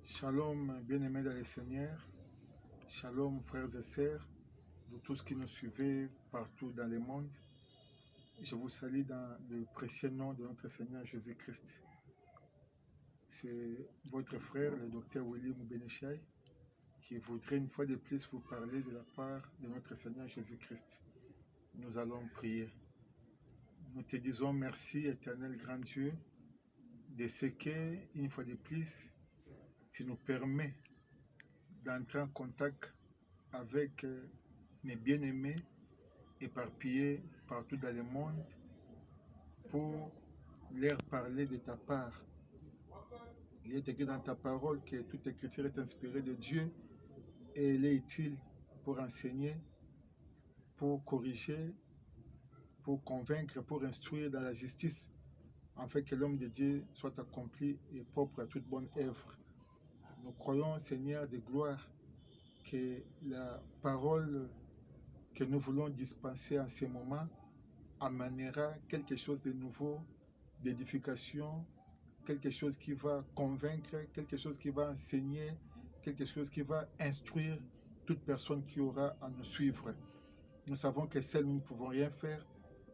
Shalom, bien-aimés dans le Seigneur. Shalom, frères et sœurs, de tous qui nous suivez partout dans le monde. Je vous salue dans le précieux nom de notre Seigneur Jésus-Christ. C'est votre frère, le docteur William Beneshai, qui voudrait une fois de plus vous parler de la part de notre Seigneur Jésus-Christ. Nous allons prier. Nous te disons merci, éternel grand Dieu, de ce que, une fois de plus, tu nous permets d'entrer en contact avec mes bien-aimés éparpillés partout dans le monde pour leur parler de ta part. Il est écrit dans ta parole que toute écriture est inspirée de Dieu et elle est utile pour enseigner, pour corriger, pour convaincre, pour instruire dans la justice, afin que l'homme de Dieu soit accompli et propre à toute bonne œuvre. Nous croyons, Seigneur de gloire, que la parole que nous voulons dispenser en ce moment amènera quelque chose de nouveau, d'édification, quelque chose qui va convaincre, quelque chose qui va enseigner, quelque chose qui va instruire toute personne qui aura à nous suivre. Nous savons que seul nous ne pouvons rien faire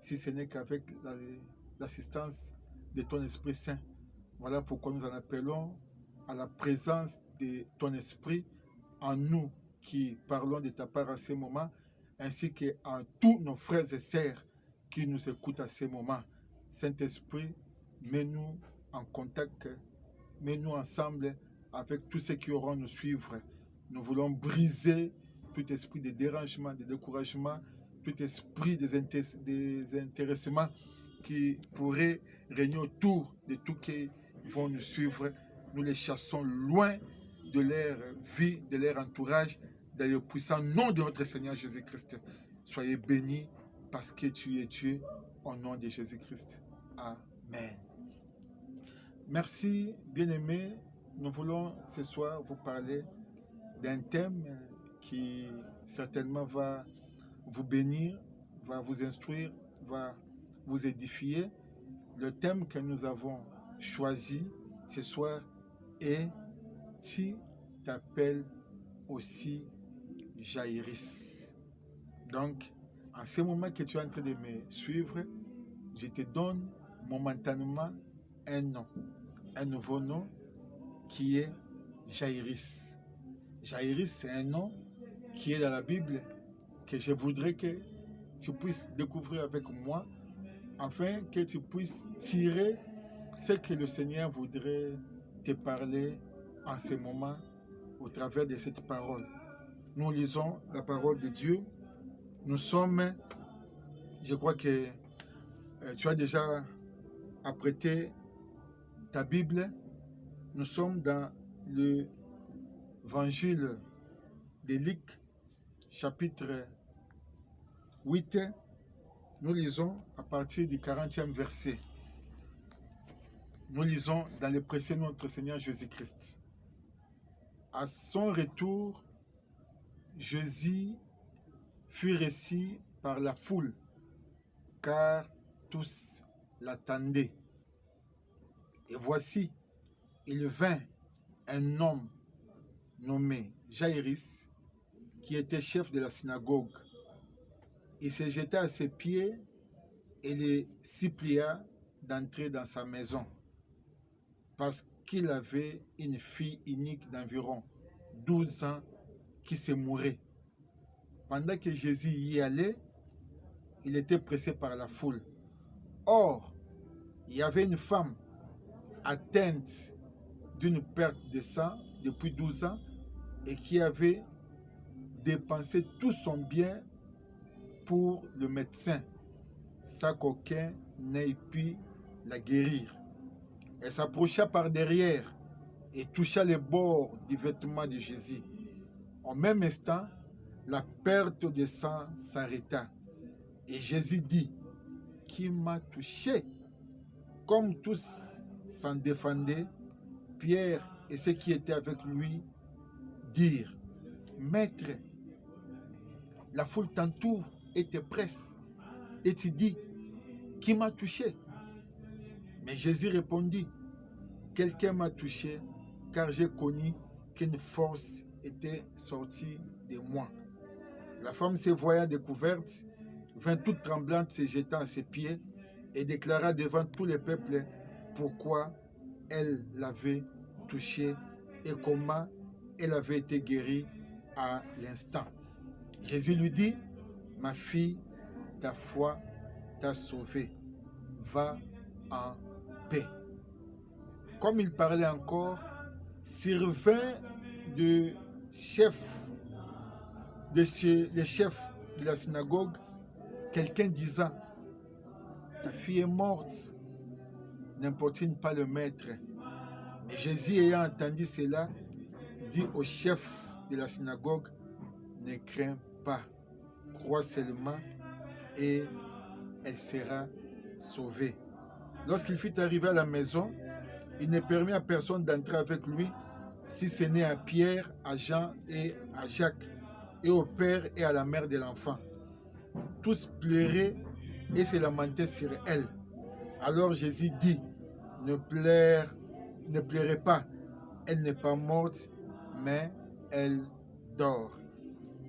si ce n'est qu'avec l'assistance de ton Esprit Saint. Voilà pourquoi nous en appelons à la présence de ton Esprit en nous qui parlons de ta part à ce moment, ainsi qu'en tous nos frères et sœurs qui nous écoutent à ce moment. Saint-Esprit, mets-nous en contact, mets-nous ensemble avec tous ceux qui auront à nous suivre. Nous voulons briser tout esprit de dérangement, de découragement, tout esprit des intéressements qui pourraient régner autour de tous qui vont nous suivre. Nous les chassons loin de leur vie, de leur entourage, dans le puissant nom de notre Seigneur Jésus-Christ. Soyez bénis parce que tu es Dieu, au nom de Jésus-Christ. Amen. Merci, bien-aimés. Nous voulons ce soir vous parler d'un thème qui certainement va vous bénir, va vous instruire, va vous édifier. Le thème que nous avons choisi ce soir est « Tu t'appelles aussi Jaïris ». Donc, en ce moment que tu es en train de me suivre, je te donne momentanément un nom, un nouveau nom qui est Jaïris. Jaïris, c'est un nom qui est dans la Bible que je voudrais que tu puisses découvrir avec moi afin que tu puisses tirer ce que le Seigneur voudrait te parler en ce moment au travers de cette parole. Nous lisons la parole de Dieu. Nous sommes, je crois que tu as déjà apprêté ta Bible. Nous sommes dans l'évangile de Luc, chapitre 8. Nous lisons à partir du 40e verset. Nous lisons dans le précieux nom de notre Seigneur Jésus-Christ. À son retour, Jésus fut reçu par la foule, car tous l'attendaient. Et voici, il vint un homme nommé Jaïris, qui était chef de la synagogue. Il se jeta à ses pieds et le supplia d'entrer dans sa maison, parce qu'il avait une fille unique d'environ 12 ans qui se mourait. Pendant que Jésus y allait, il était pressé par la foule. Or, il y avait une femme atteinte d'une perte de sang depuis 12 ans et qui avait dépensé tout son bien pour le médecin, sans qu'aucun n'ait pu la guérir. Elle s'approcha par derrière et toucha les bords du vêtement de Jésus. En même instant, la perte de sang s'arrêta. Et Jésus dit, « Qui m'a touché ?» Comme tous s'en défendaient, Pierre et ceux qui étaient avec lui dirent, « Maître, la foule t'entoure et te presse. Et tu dis, qui m'a touché ?» Mais Jésus répondit, « Quelqu'un m'a touché car j'ai connu qu'une force était sortie de moi. La femme, se voyant découverte, vint toute tremblante, se jetant à ses pieds et déclara devant tout le peuple pourquoi elle l'avait touchée et comment elle avait été guérie à l'instant. Jésus lui dit, ma fille, ta foi t'a sauvée. Va en paix. Comme il parlait encore, survint le chef de la synagogue, quelqu'un disant, ta fille est morte, n'importune pas le maître. Mais Jésus, ayant entendu cela, dit au chef de la synagogue, ne crains pas, crois seulement et elle sera sauvée. Lorsqu'il fut arrivé à la maison, il ne permit à personne d'entrer avec lui, si ce n'est à Pierre, à Jean et à Jacques, et au père et à la mère de l'enfant. Tous pleuraient et se lamentaient sur elle. Alors Jésus dit, ne pleurez pas, elle n'est pas morte, mais elle dort.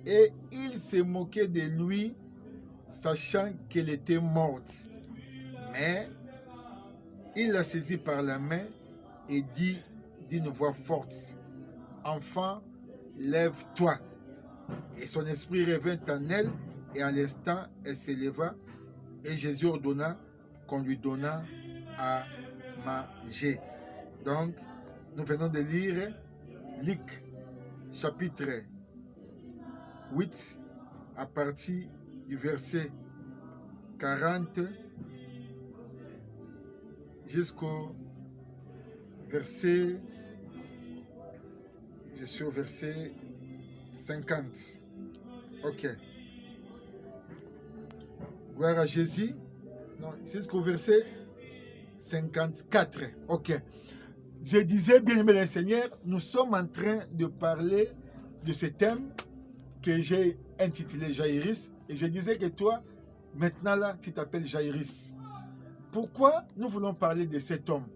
Et il se moquait de lui, sachant qu'elle était morte. Mais il la saisit par la main et dit d'une voix forte, enfant, lève-toi. Et son esprit revint en elle, et à l'instant, elle s'éleva, et Jésus ordonna qu'on lui donnât à manger. Donc, nous venons de lire Luc, chapitre 8, à partir du verset 40 jusqu'au verset, je suis au verset 50. Ok. Gloire à Jésus. Non, jusqu'au verset 54. Ok. Je disais, bien-aimé le Seigneur, nous sommes en train de parler de ce thème que j'ai intitulé Jaïris. Et je disais que toi, maintenant là, tu t'appelles Jaïris. Pourquoi nous voulons parler de cet homme?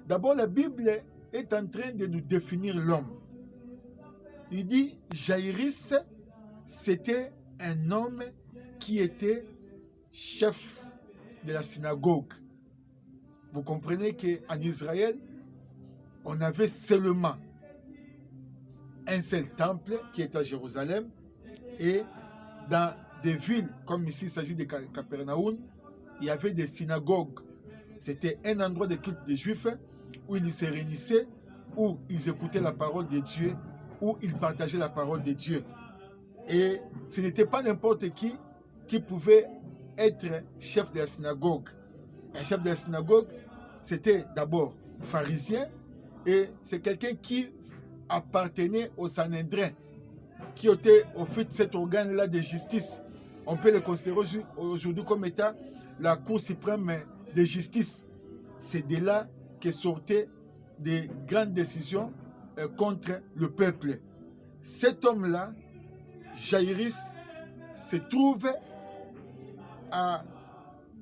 D'abord, la Bible est en train de nous définir l'homme. Il dit, Jaïris, c'était un homme qui était chef de la synagogue. Vous comprenez qu'en Israël, on avait seulement un seul temple qui est à Jérusalem, et dans des villes, comme ici il s'agit de Capernaum, il y avait des synagogues. C'était un endroit de culte des Juifs où ils se réunissaient, où ils écoutaient la parole de Dieu, où ils partageaient la parole de Dieu. Et ce n'était pas n'importe qui pouvait être chef de la synagogue. Un chef de la synagogue, c'était d'abord pharisien, et c'est quelqu'un qui appartenait au Sanhédrin, qui était au fait de cet organe-là de justice. On peut le considérer aujourd'hui comme étant la Cour suprême de justice. C'est de là que sortaient des grandes décisions contre le peuple. Cet homme-là, Jaïris, se trouve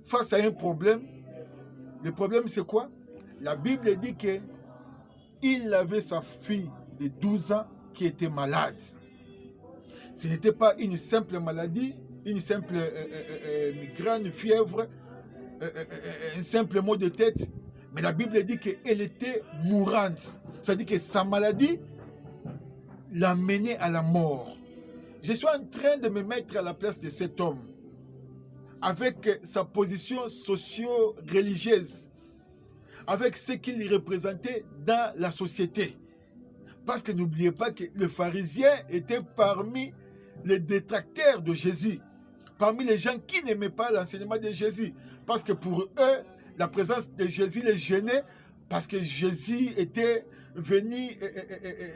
face à un problème. Le problème, c'est quoi? La Bible dit qu'il avait sa fille de 12 ans qui était malade. Ce n'était pas une simple maladie, une simple migraine, fièvre, un simple mot de tête. Mais la Bible dit qu'elle était mourante. C'est-à-dire que sa maladie l'a menée à la mort. Je suis en train de me mettre à la place de cet homme, avec sa position socio-religieuse, avec ce qu'il représentait dans la société. Parce que n'oubliez pas que les pharisiens étaient parmi les détracteurs de Jésus, parmi les gens qui n'aimaient pas l'enseignement de Jésus. Parce que pour eux, la présence de Jésus les gênait, parce que Jésus était venu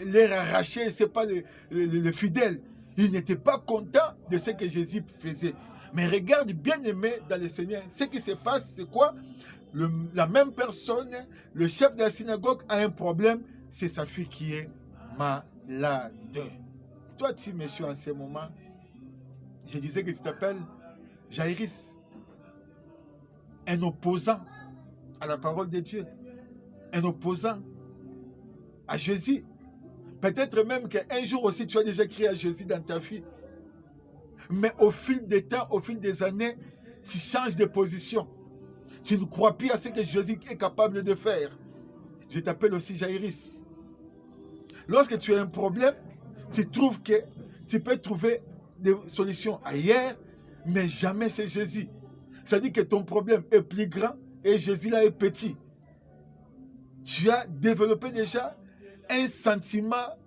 les arracher, ce n'est pas les fidèles. Ils n'étaient pas contents de ce que Jésus faisait. Mais regarde, bien aimé dans le Seigneur, ce qui se passe, c'est quoi? La même personne, le chef de la synagogue a un problème, c'est sa fille qui est malade. Toi, tu me suis en ce moment, je disais que tu t'appelles Jaïris, un opposant à la parole de Dieu, un opposant à Jésus. Peut-être même qu'un jour aussi, tu as déjà crié à Jésus dans ta vie. Mais au fil des temps, au fil des années, tu changes de position. Tu ne crois plus à ce que Jésus est capable de faire. Je t'appelle aussi Jaïris. Lorsque tu as un problème, tu trouves que tu peux trouver des solutions ailleurs, mais jamais c'est Jésus. Ça dit que ton problème est plus grand et Jésus là est petit. Tu as développé déjà un sentiment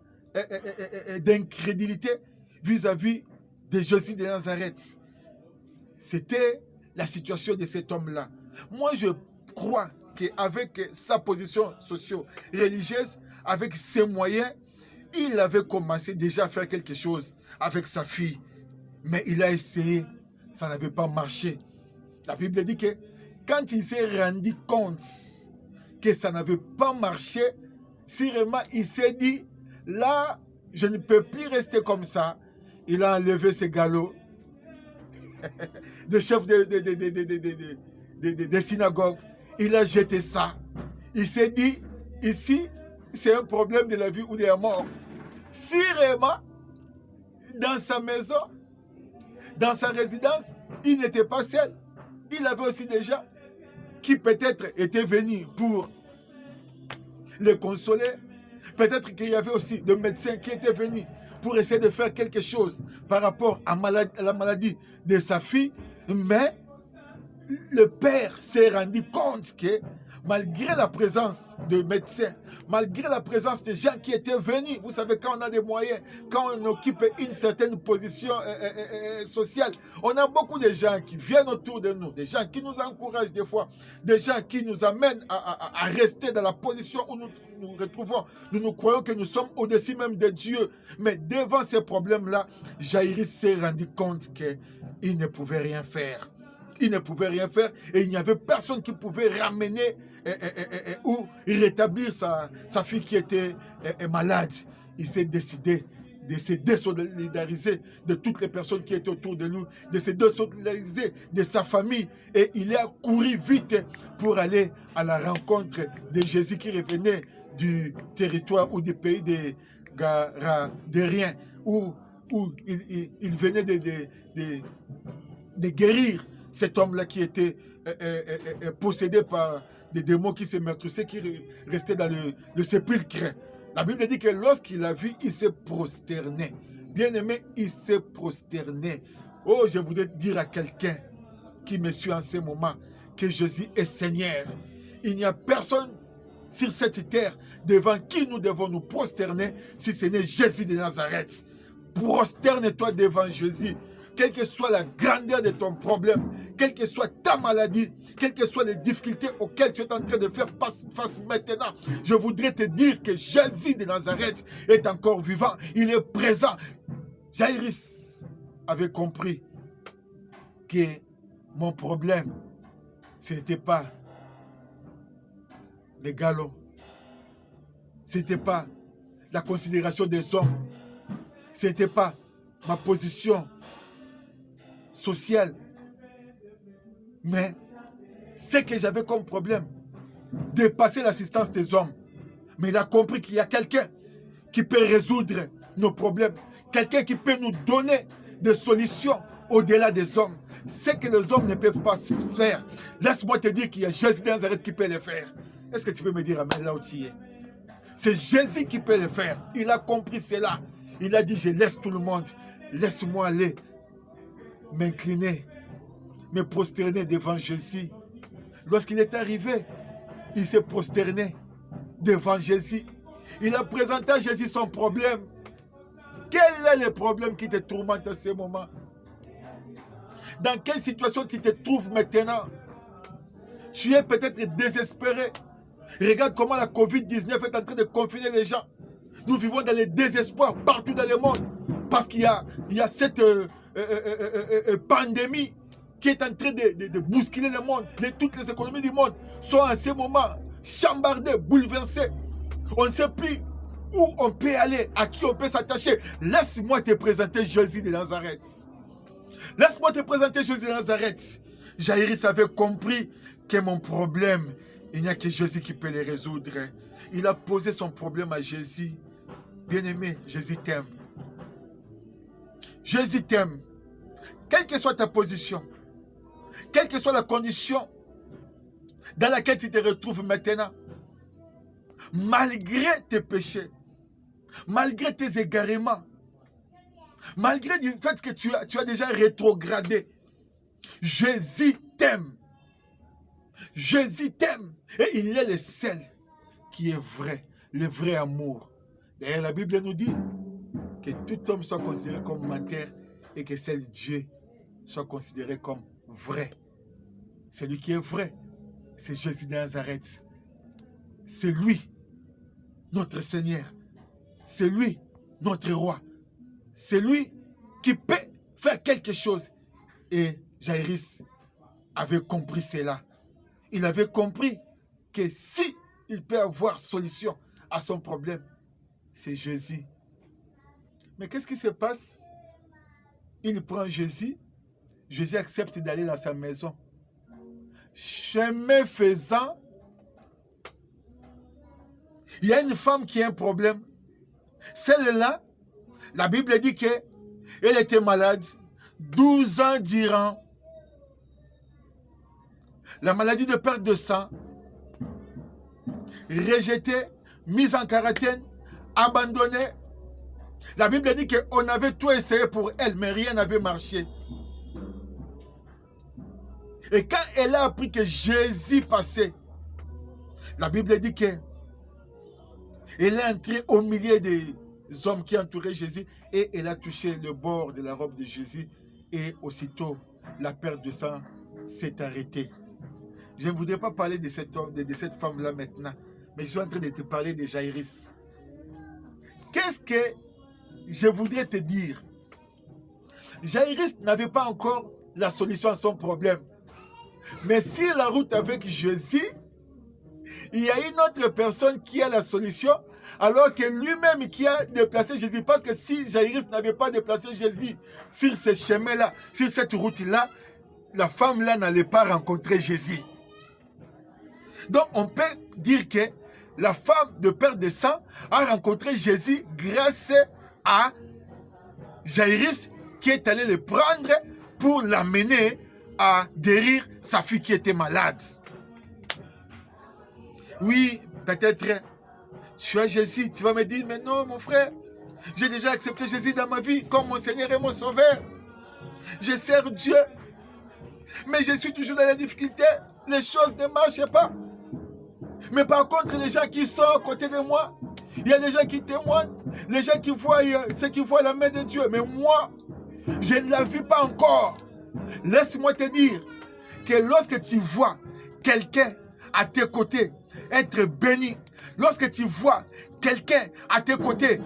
d'incrédulité vis-à-vis de Jésus de Nazareth. C'était la situation de cet homme-là. Moi, je crois qu'avec sa position socio-religieuse, avec ses moyens, il avait commencé déjà à faire quelque chose avec sa fille. Mais il a essayé, ça n'avait pas marché. La Bible dit que quand il s'est rendu compte que ça n'avait pas marché, sûrement il s'est dit, là, je ne peux plus rester comme ça. Il a enlevé ses galops de chef de synagogue. Il a jeté ça. Il s'est dit, ici, c'est un problème de la vie ou de la mort. Sûrement, dans sa maison, dans sa résidence, il n'était pas seul. Il avait aussi des gens qui peut-être étaient venus pour le consoler. Peut-être qu'il y avait aussi des médecins qui étaient venus pour essayer de faire quelque chose par rapport à la maladie de sa fille. Mais le père s'est rendu compte que malgré la présence de médecins, malgré la présence de gens qui étaient venus, vous savez, quand on a des moyens, quand on occupe une certaine position sociale, on a beaucoup de gens qui viennent autour de nous, des gens qui nous encouragent des fois, des gens qui nous amènent à rester dans la position où nous nous retrouvons. Nous croyons que nous sommes au-dessus même de Dieu. Mais devant ces problèmes-là, Jaïris s'est rendu compte qu'il ne pouvait rien faire. Il ne pouvait rien faire et il n'y avait personne qui pouvait ramener ou rétablir sa fille qui était malade. Il s'est décidé de se désolidariser de toutes les personnes qui étaient autour de nous, de se désolidariser de sa famille. Et il a couru vite pour aller à la rencontre de Jésus qui revenait du territoire ou du pays des Garadériens, où il venait de guérir cet homme-là qui était possédé par des démons qui se meurtrissaient, qui restaient dans le sépulcre. La Bible dit que lorsqu'il l'a vu, il s'est prosterné. Bien-aimé, il s'est prosterné. Oh, je voudrais dire à quelqu'un qui me suit en ce moment que Jésus est Seigneur. Il n'y a personne sur cette terre devant qui nous devons nous prosterner si ce n'est Jésus de Nazareth. Prosterne-toi devant Jésus. Quelle que soit la grandeur de ton problème, quelle que soit ta maladie, quelles que soient les difficultés auxquelles tu es en train de faire face maintenant, je voudrais te dire que Jésus de Nazareth est encore vivant, il est présent. Jaïris avait compris que mon problème, ce n'était pas les galops, ce n'était pas la considération des hommes, ce n'était pas ma position sociale, mais ce que j'avais comme problème, dépasser l'assistance des hommes. Mais il a compris qu'il y a quelqu'un qui peut résoudre nos problèmes, quelqu'un qui peut nous donner des solutions au-delà des hommes. Ce que les hommes ne peuvent pas faire, laisse-moi te dire qu'il y a Jésus de Nazareth qui peut le faire. Est-ce que tu peux me dire amen là où tu es? C'est Jésus qui peut le faire. Il a compris cela. Il a dit, je laisse tout le monde, laisse-moi aller m'incliner, me prosterner devant Jésus. Lorsqu'il est arrivé, il s'est prosterné devant Jésus. Il a présenté à Jésus son problème. Quel est le problème qui te tourmente à ce moment? Dans quelle situation tu te trouves maintenant? Tu es peut-être désespéré. Regarde comment la COVID-19 est en train de confiner les gens. Nous vivons dans le désespoir partout dans le monde parce qu'il y a cette pandémie qui est en train de bousculer le monde. Toutes les économies du monde sont en ce moment chambardées, bouleversées. On ne sait plus où on peut aller, à qui on peut s'attacher. Laisse-moi te présenter Jésus de Nazareth. Laisse-moi te présenter Jésus de Nazareth. Jaïris avait compris que mon problème Il n'y a que Jésus qui peut les résoudre. Il a posé son problème à Jésus. Bien-aimé, Jésus t'aime. Jésus t'aime. Quelle que soit ta position, quelle que soit la condition dans laquelle tu te retrouves maintenant, malgré tes péchés, malgré tes égarements, malgré le fait que tu as déjà rétrogradé, Jésus t'aime. Jésus t'aime. Et il est le seul qui est vrai, le vrai amour. D'ailleurs, la Bible nous dit que tout homme soit considéré comme menteur et que seul Dieu soit considéré comme vrai. Celui qui est vrai, c'est Jésus de Nazareth. C'est lui, notre Seigneur. C'est lui, notre roi. C'est lui qui peut faire quelque chose. Et Jaïrus avait compris cela. Il avait compris que si il peut avoir solution à son problème, c'est Jésus. Mais qu'est-ce qui se passe? Il prend Jésus. Jésus accepte d'aller dans sa maison. Chemin faisant, il y a une femme qui a un problème. Celle-là, la Bible dit qu'elle était malade 12 ans durant. La maladie de perte de sang, rejetée, mise en quarantaine, abandonnée. La Bible dit qu'on avait tout essayé pour elle, mais rien n'avait marché. Et quand elle a appris que Jésus passait, la Bible dit qu'elle est entrée au milieu des hommes qui entouraient Jésus et elle a touché le bord de la robe de Jésus et aussitôt la perte de sang s'est arrêtée. Je ne voudrais pas parler de cette femme-là maintenant, mais je suis en train de te parler de Jaïrus. Qu'est-ce que je voudrais te dire? Jaïrus n'avait pas encore la solution à son problème. Mais sur la route avec Jésus, il y a une autre personne qui a la solution, alors que lui-même qui a déplacé Jésus. Parce que si Jaïrus n'avait pas déplacé Jésus sur ce chemin-là, sur cette route-là, la femme-là n'allait pas rencontrer Jésus. Donc, on peut dire que la femme de perte de sang a rencontré Jésus grâce à Jaïrus qui est allé le prendre pour l'amener à guérir sa fille qui était malade. Oui, peut-être tu as Jésus, tu vas me dire, mais non mon frère, j'ai déjà accepté Jésus dans ma vie comme mon Seigneur et mon Sauveur. Je sers Dieu, mais je suis toujours dans la difficulté, les choses ne marchent pas. Mais par contre, les gens qui sont à côté de moi, il y a des gens qui témoignent, les gens qui voient ceux qui voient la main de Dieu. Mais moi, je ne la vis pas encore. Laisse-moi te dire que lorsque tu vois quelqu'un à tes côtés être béni, lorsque tu vois quelqu'un à tes côtés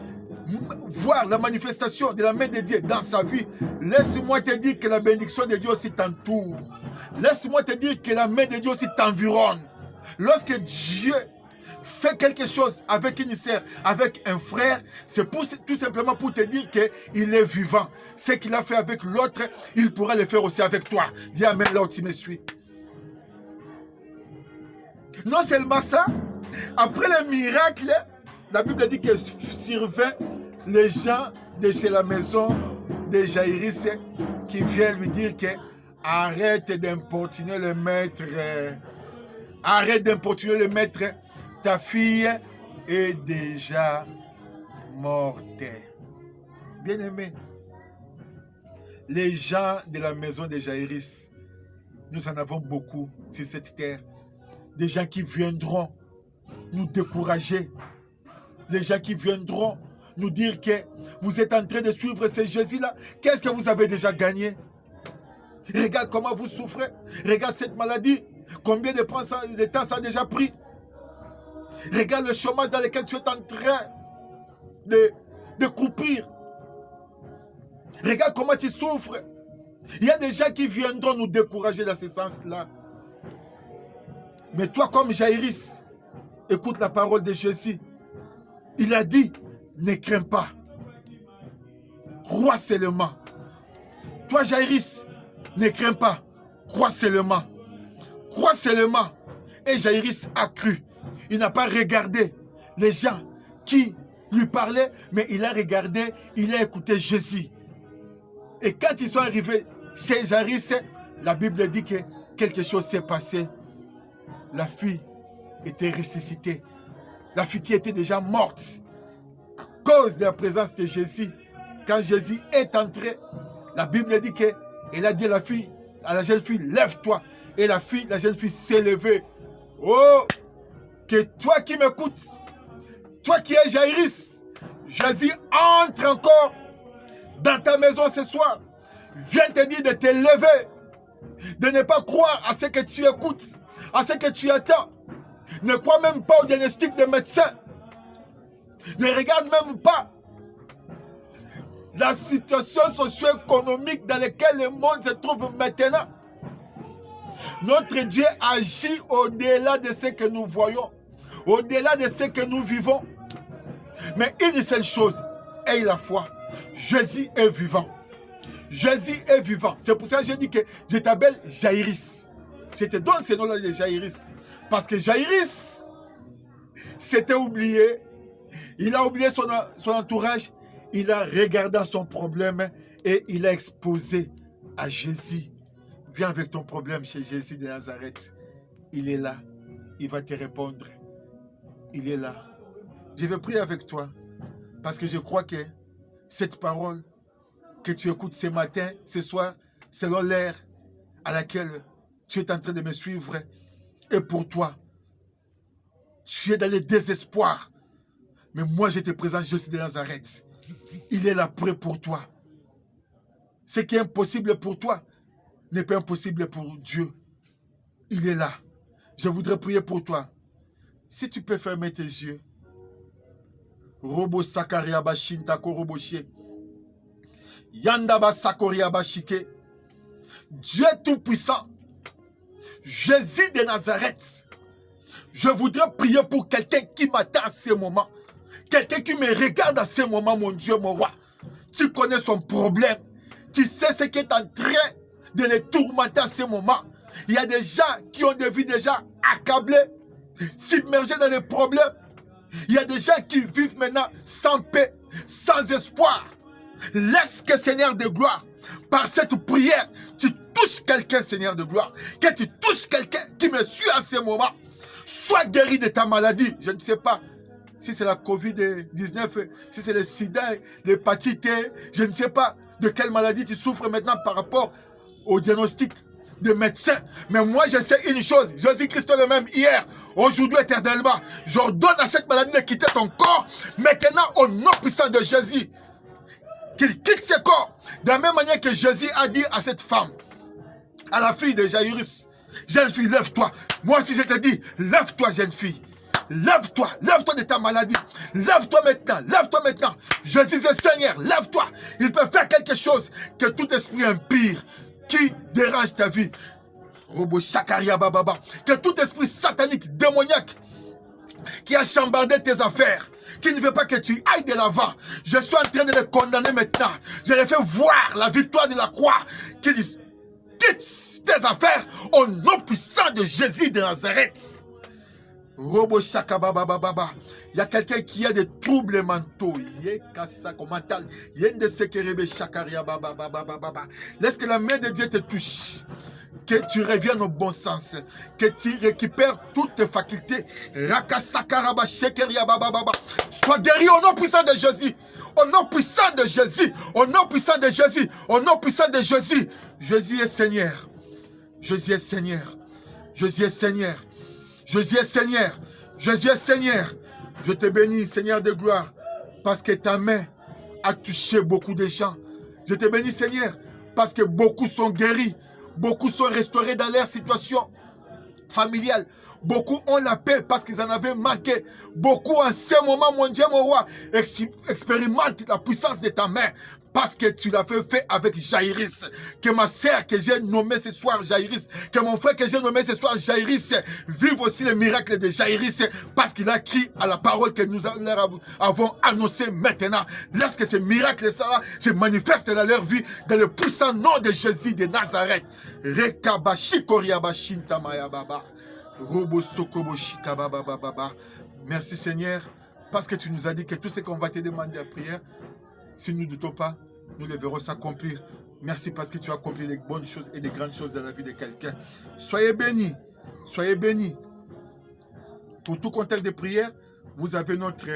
voir la manifestation de la main de Dieu dans sa vie, laisse-moi te dire que la bénédiction de Dieu aussi t'entoure. Laisse-moi te dire que la main de Dieu aussi t'environne. Lorsque Dieu fait quelque chose avec une sœur, avec un frère, c'est tout simplement pour te dire qu'il est vivant. Ce qu'il a fait avec l'autre, il pourra le faire aussi avec toi. Dis amen là où tu me suis. Non seulement ça, après le miracle, la Bible dit que survint les gens de chez la maison de Jaïrus qui viennent lui dire que arrête d'importuner le maître. Arrête d'importuner le maître. Ta fille est déjà morte. Bien-aimé, les gens de la maison de Jaïrus, nous en avons beaucoup sur cette terre. Des gens qui viendront nous décourager. Les gens qui viendront nous dire que vous êtes en train de suivre ce Jésus-là. Qu'est-ce que vous avez déjà gagné? Regarde comment vous souffrez. Regarde cette maladie. Combien de temps ça a déjà pris? Regarde le chômage dans lequel tu es en train de croupir. Regarde comment tu souffres. Il y a des gens qui viendront nous décourager dans ce sens-là. Mais toi, comme Jaïrus, écoute la parole de Jésus. Il a dit, ne crains pas. Crois seulement. Toi, Jaïrus, ne crains pas. Crois seulement. Crois seulement. Et Jaïrus a cru. Il n'a pas regardé les gens qui lui parlaient, mais il a regardé, il a écouté Jésus. Et quand ils sont arrivés chez Jaïrus, la Bible dit que quelque chose s'est passé. La fille était ressuscitée. La fille qui était déjà morte à cause de la présence de Jésus. Quand Jésus est entré, la Bible dit qu'elle a dit à la jeune fille, lève-toi. Et la jeune fille s'est levée. Oh, que toi qui m'écoutes, toi qui es Jaïrus, Jésus entre encore dans ta maison ce soir. Viens te dire de te lever, de ne pas croire à ce que tu écoutes, à ce que tu attends. Ne crois même pas au diagnostic des médecins. Ne regarde même pas la situation socio-économique dans laquelle le monde se trouve maintenant. Notre Dieu agit au-delà de ce que nous voyons, au-delà de ce que nous vivons. Mais une seule chose, aie la foi. Jésus est vivant. Jésus est vivant. C'est pour ça que j'ai dit que je t'appelle Jaïrus. Je te donne ce nom-là de Jaïrus. Parce que Jaïrus s'était oublié. Il a oublié son entourage. Il a regardé son problème et il a exposé à Jésus. Viens avec ton problème chez Jésus de Nazareth. Il est là. Il va te répondre. Il est là. Je vais prier avec toi parce que je crois que cette parole que tu écoutes ce matin, ce soir, selon l'ère à laquelle tu es en train de me suivre, est pour toi. Tu es dans le désespoir. Mais moi, je te présente Jésus de Nazareth. Il est là prêt pour toi. Ce qui est impossible pour toi n'est pas impossible pour Dieu. Il est là. Je voudrais prier pour toi. Si tu peux fermer tes yeux. Robo Sakaria Bashinta Koroboshe. Yandaba Sakoria Bashike. Dieu Tout-Puissant. Jésus de Nazareth. Je voudrais prier pour quelqu'un qui m'attend à ce moment. Quelqu'un qui me regarde à ce moment, mon Dieu, mon roi. Tu connais son problème. Tu sais ce qui est en train de les tourmenter à ce moment. Il y a des gens qui ont des vies déjà accablées, submergés dans les problèmes. Il y a des gens qui vivent maintenant sans paix, sans espoir. Laisse que Seigneur de gloire, par cette prière, tu touches quelqu'un, Seigneur de gloire. Que tu touches quelqu'un qui me suit à ce moment. Sois guéri de ta maladie. Je ne sais pas si c'est la COVID-19, si c'est le sida, l'hépatite, je ne sais pas de quelle maladie tu souffres maintenant par rapport au diagnostic des médecins. Mais moi, je sais une chose. Jésus-Christ est le même hier, aujourd'hui, éternellement. J'ordonne à cette maladie de quitter ton corps. Maintenant, au nom puissant de Jésus, qu'il quitte ce corps. De la même manière que Jésus a dit à cette femme, à la fille de Jaïrus, jeune fille, lève-toi. Moi aussi, je te dis, lève-toi, jeune fille. Lève-toi, lève-toi de ta maladie. Lève-toi maintenant, lève-toi maintenant. Jésus est Seigneur, lève-toi. Il peut faire quelque chose que tout esprit impur qui dérange ta vie. Robo Shakaria Bababa. Que tout esprit satanique, démoniaque, qui a chambardé tes affaires, qui ne veut pas que tu ailles de l'avant. Je suis en train de les condamner maintenant. Je les fais voir la victoire de la croix. Qu'ils quittent tes affaires au nom puissant de Jésus de Nazareth. Robo Shaka Baba Baba. Il y a quelqu'un qui a des troubles mentaux. Laisse que la main de Dieu te touche. Que tu reviennes au bon sens. Que tu récupères toutes tes facultés. Sois guéri au nom puissant de Jésus. Au nom puissant de Jésus. Au nom puissant de Jésus. Au nom puissant de Jésus. Jésus est Seigneur. Jésus est Seigneur. Jésus est Seigneur. Jésus est Seigneur. Jésus est Seigneur. Je te bénis, Seigneur de gloire, parce que ta main a touché beaucoup de gens. Je te bénis, Seigneur, parce que beaucoup sont guéris. Beaucoup sont restaurés dans leur situation familiale. Beaucoup ont la paix parce qu'ils en avaient manqué. Beaucoup en ce moment, mon Dieu, mon roi, expérimentent la puissance de ta main. Parce que tu l'as fait avec Jaïrus. Que ma sœur que j'ai nommée ce soir Jaïrus. Que mon frère que j'ai nommé ce soir Jaïrus. Vive aussi le miracle de Jaïrus. Parce qu'il a crié à la parole que nous avons annoncée maintenant. Laisse que ce miracle se manifeste dans leur vie. Dans le puissant nom de Jésus de Nazareth. Rekabashi Koriabashinta Maya Baba. Robo Sokobo Shikaba Baba Baba. Merci Seigneur, parce que tu nous as dit que tout ce qu'on va te demander à prière, si nous ne doutons pas, nous les verrons s'accomplir. Merci parce que tu as accompli des bonnes choses et des grandes choses dans la vie de quelqu'un. Soyez bénis. Soyez bénis. Pour tout contact de prière, vous avez notre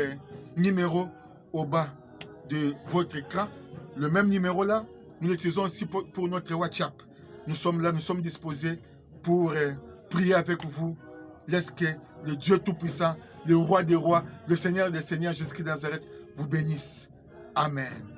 numéro au bas de votre écran. Le même numéro là, nous l'utilisons aussi pour notre WhatsApp. Nous sommes là, nous sommes disposés pour prier avec vous. Laisse que le Dieu Tout-Puissant, le Roi des Rois, le Seigneur des Seigneurs, Jésus-Christ de Nazareth, vous bénisse. Amen.